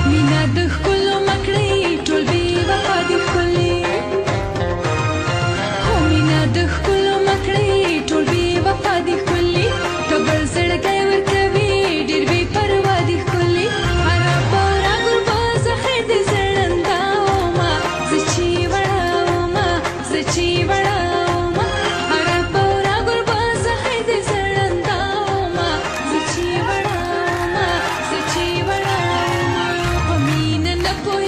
مینا د ښکلو مکړې ټول بې وفا دي ښکلې هو مینا د ښکلو مکړې ټول بې وفا دي ښکلې که بل زړګی ورکوي ډېر بې پروا دي ښکلې هره پوره ګربازه خیر دې زړنده ومه زه چې وړه ومه زه چې وړه ومه هره پوره ګربازه خیر دې زړنده ومه زه چې وړه ومه زه چې وړه ومه په مینه نه پوهېږم